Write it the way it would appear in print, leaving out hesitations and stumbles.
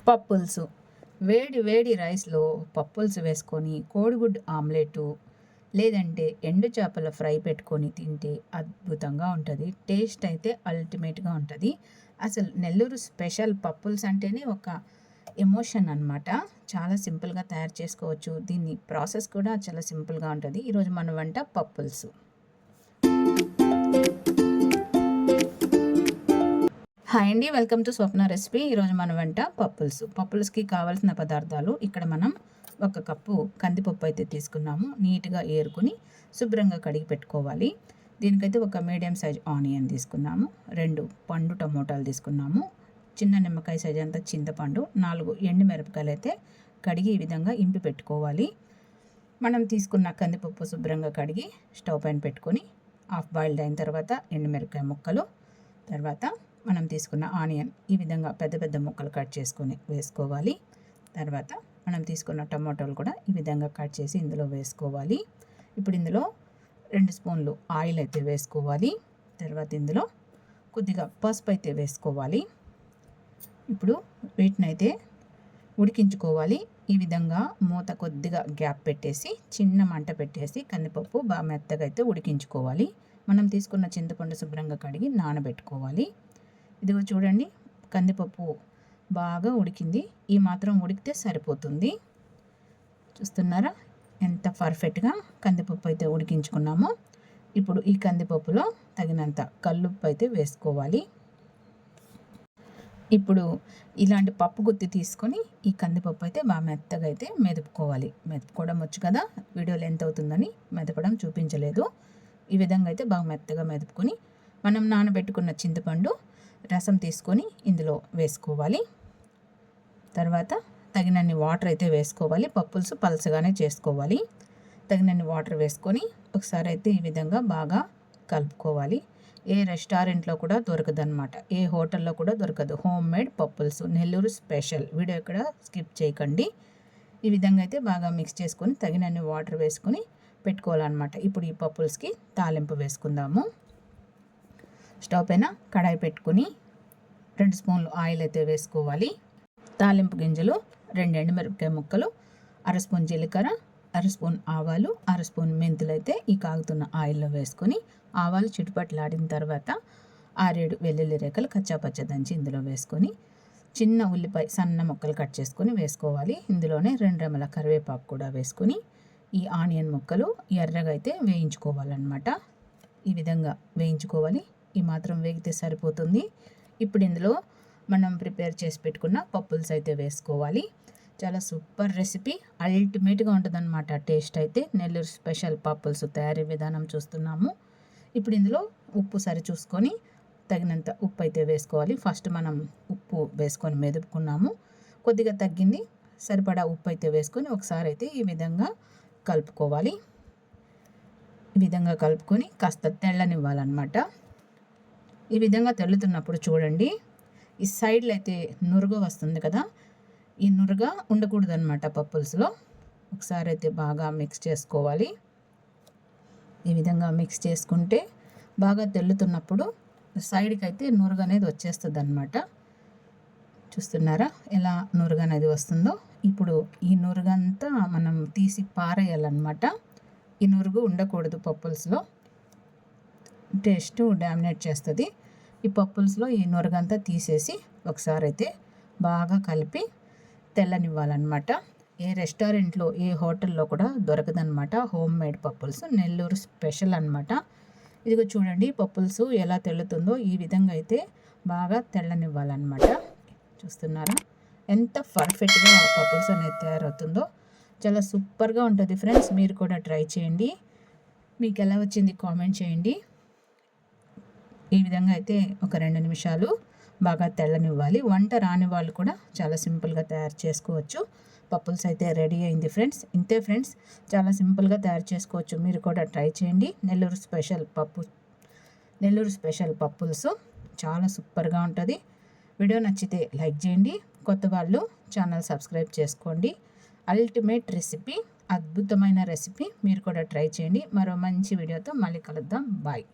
పప్పులుసు వేడి వేడి రైస్లో పప్పులుసు వేసుకొని కోడిగుడ్డు ఆమ్లెటు లేదంటే ఎండు చేపల ఫ్రై పెట్టుకొని తింటే అద్భుతంగా ఉంటుంది. టేస్ట్ అయితే అల్టిమేట్గా ఉంటుంది. అసలు నెల్లూరు స్పెషల్ పప్పుల్స్ అంటేనే ఒక ఎమోషన్ అనమాట. చాలా సింపుల్గా తయారు చేసుకోవచ్చు. దీన్ని ప్రాసెస్ కూడా చాలా సింపుల్గా ఉంటుంది. ఈరోజు మన వంట పప్పులుసు. హాయ్ అండి, వెల్కమ్ టు స్వప్న రెసిపీ. ఈరోజు మన వంట పప్పులుసు. పప్పులుసుకి కావాల్సిన పదార్థాలు ఇక్కడ మనం 1 కప్పు కందిపప్పు అయితే తీసుకున్నాము. నీట్గా ఏరుకుని శుభ్రంగా కడిగి పెట్టుకోవాలి. దీనికైతే ఒక మీడియం సైజ్ ఆనియన్ తీసుకున్నాము. 2 పండు టమోటాలు తీసుకున్నాము. చిన్న నిమ్మకాయ సైజ్ అంతా చింతపండు, 4 ఎండుమిరపకాయలు అయితే కడిగి ఈ విధంగా ఇంపి పెట్టుకోవాలి. మనం తీసుకున్న కందిపప్పు శుభ్రంగా కడిగి స్టవ్ పైన పెట్టుకొని హాఫ్ బాయిల్డ్ అయిన తర్వాత ఎండుమిరపకాయ ముక్కలు, తర్వాత మనం తీసుకున్న ఆనియన్ ఈ విధంగా పెద్ద పెద్ద ముక్కలు కట్ చేసుకొని వేసుకోవాలి. తర్వాత మనం తీసుకున్న టమాటోలు కూడా ఈ విధంగా కట్ చేసి ఇందులో వేసుకోవాలి. ఇప్పుడు ఇందులో 2 స్పూన్లు ఆయిల్ అయితే వేసుకోవాలి. తర్వాత ఇందులో కొద్దిగా పసుపు అయితే వేసుకోవాలి. ఇప్పుడు వీటినైతే ఉడికించుకోవాలి. ఈ విధంగా మూత కొద్దిగా గ్యాప్ పెట్టేసి చిన్న మంట పెట్టేసి కందిపప్పు బాగా మెత్తగా అయితే ఉడికించుకోవాలి. మనం తీసుకున్న చింతపండు శుభ్రంగా కడిగి నానబెట్టుకోవాలి. ఇదిగో చూడండి, కందిపప్పు బాగా ఉడికింది. ఈ మాత్రం ఉడికితే సరిపోతుంది. చూస్తున్నారా ఎంత పర్ఫెక్ట్గా కందిపప్పు అయితే ఉడికించుకున్నామో. ఇప్పుడు ఈ కందిపప్పులో తగినంత కల్లుప్పు అయితే వేసుకోవాలి. ఇప్పుడు ఇలాంటి పప్పు గుత్తి తీసుకొని ఈ కందిపప్పు అయితే బాగా మెత్తగా అయితే మెదుపుకోవాలి. మెదుపుకోవడం వచ్చు కదా, వీడియోలో ఎంత అవుతుందని మెదపడం చూపించలేదు. ఈ విధంగా అయితే బాగా మెత్తగా మెదుపుకొని మనం నానబెట్టుకున్న చింతపండు రసం తీసుకొని ఇందులో వేసుకోవాలి. తర్వాత తగినన్ని వాటర్ అయితే వేసుకోవాలి. పప్పులుసు పలసగానే చేసుకోవాలి. తగినన్ని వాటర్ వేసుకొని ఒకసారి అయితే ఈ విధంగా బాగా కలుపుకోవాలి. ఏ రెస్టారెంట్లో కూడా దొరకదన్నమాట, ఏ హోటల్లో కూడా దొరకదు. హోమ్ మేడ్ పప్పులుసు, నెల్లూరు స్పెషల్. వీడియో ఇక్కడ స్కిప్ చేయకండి. ఈ విధంగా అయితే బాగా మిక్స్ చేసుకొని తగినన్ని వాటర్ వేసుకొని పెట్టుకోవాలన్నమాట. ఇప్పుడు ఈ పప్పులుసుకి తాలింపు వేసుకుందాము. స్టవ్ పైన కడాయి పెట్టుకుని 2 స్పూన్లు ఆయిల్ అయితే వేసుకోవాలి. తాలింపు గింజలు, 2 ఎండుమిరపకాయ ముక్కలు, 1/2 స్పూన్ జీలకర్ర, 1/2 స్పూన్ ఆవాలు, 1/2 స్పూన్ మెంతులు అయితే ఈ కాగుతున్న ఆయిల్లో వేసుకొని ఆవాలు చిటుపట్లాడిన తర్వాత 6-7 వెల్లుల్లి రేఖలు కచ్చాపచ్చ దంచి ఇందులో వేసుకొని చిన్న ఉల్లిపాయ సన్న ముక్కలు కట్ చేసుకొని వేసుకోవాలి. ఇందులోనే 2 రెమ్మల కరివేపాకు కూడా వేసుకొని ఈ ఆనియన్ ముక్కలు ఎర్రగా అయితే వేయించుకోవాలన్నమాట. ఈ విధంగా వేయించుకోవాలి. ఈ మాత్రం వేగితే సరిపోతుంది. ఇప్పుడు ఇందులో మనం ప్రిపేర్ చేసి పెట్టుకున్న పప్పుల్స్ అయితే వేసుకోవాలి. చాలా సూపర్ రెసిపీ, అల్టిమేట్గా ఉంటుందన్నమాట. టేస్ట్ అయితే నెల్లూరు స్పెషల్ పప్పుల్స్ తయారీ విధానం చూస్తున్నాము. ఇప్పుడు ఇందులో ఉప్పు సరి చూసుకొని తగినంత ఉప్పు అయితే వేసుకోవాలి. ఫస్ట్ మనం ఉప్పు వేసుకొని మెదుపుకున్నాము, కొద్దిగా తగ్గింది, సరిపడా ఉప్పు అయితే వేసుకొని ఒకసారి అయితే ఈ విధంగా కలుపుకోవాలి. ఈ విధంగా కలుపుకొని కాస్త తెల్లనివ్వాలన్నమాట. ఈ విధంగా తెల్లుతున్నప్పుడు చూడండి, ఈ సైడ్లో అయితే నురుగ వస్తుంది కదా, ఈ నురుగ ఉండకూడదు అనమాట పప్పుల్స్లో. ఒకసారి అయితే బాగా మిక్స్ చేసుకోవాలి. ఈ విధంగా మిక్స్ చేసుకుంటే బాగా తెల్లుతున్నప్పుడు సైడ్కి అయితే నురుగ అనేది వచ్చేస్తుంది అనమాట. చూస్తున్నారా ఎలా నురుగ అనేది వస్తుందో. ఇప్పుడు ఈ నురుగంతా మనం తీసి పారేయాలన్నమాట. ఈ నురుగు ఉండకూడదు పప్పుల్స్లో, టేస్ట్ డామినేట్ చేస్తుంది. ఈ పప్పుల్స్లో ఈ నురగంతా తీసేసి ఒకసారి అయితే బాగా కలిపి తెల్లనివ్వాలన్నమాట. ఏ రెస్టారెంట్లో ఏ హోటల్లో కూడా దొరకదన్నమాట హోమ్ మేడ్ పప్పుల్స్, నెల్లూరు స్పెషల్ అనమాట. ఇదిగో చూడండి పప్పుల్స్ ఎలా తెల్లుతుందో. ఈ విధంగా అయితే బాగా తెల్లనివ్వాలన్నమాట. చూస్తున్నారా ఎంత పర్ఫెక్ట్గా పప్పుల్స్ అనేది తయారవుతుందో. చాలా సూపర్గా ఉంటుంది ఫ్రెండ్స్. మీరు కూడా ట్రై చేయండి. మీకు ఎలా వచ్చింది కామెంట్ చేయండి. ఈ విధంగా అయితే ఒక 2 నిమిషాలు బాగా తెల్లనివ్వాలి. వంట రాని వాళ్ళు కూడా చాలా సింపుల్గా తయారు చేసుకోవచ్చు. పప్పుల్స్ అయితే రెడీ అయింది ఫ్రెండ్స్. ఇంతే ఫ్రెండ్స్, చాలా సింపుల్గా తయారు చేసుకోవచ్చు. మీరు కూడా ట్రై చేయండి. నెల్లూరు స్పెషల్ పప్పుల్స్ చాలా సూపర్గా ఉంటుంది. వీడియో నచ్చితే లైక్ చేయండి. కొత్త వాళ్ళు ఛానల్ సబ్స్క్రైబ్ చేసుకోండి. అల్టిమేట్ రెసిపీ, అద్భుతమైన రెసిపీ. మీరు కూడా ట్రై చేయండి. మరో మంచి వీడియోతో మళ్ళీ కలుద్దాం. బాయ్.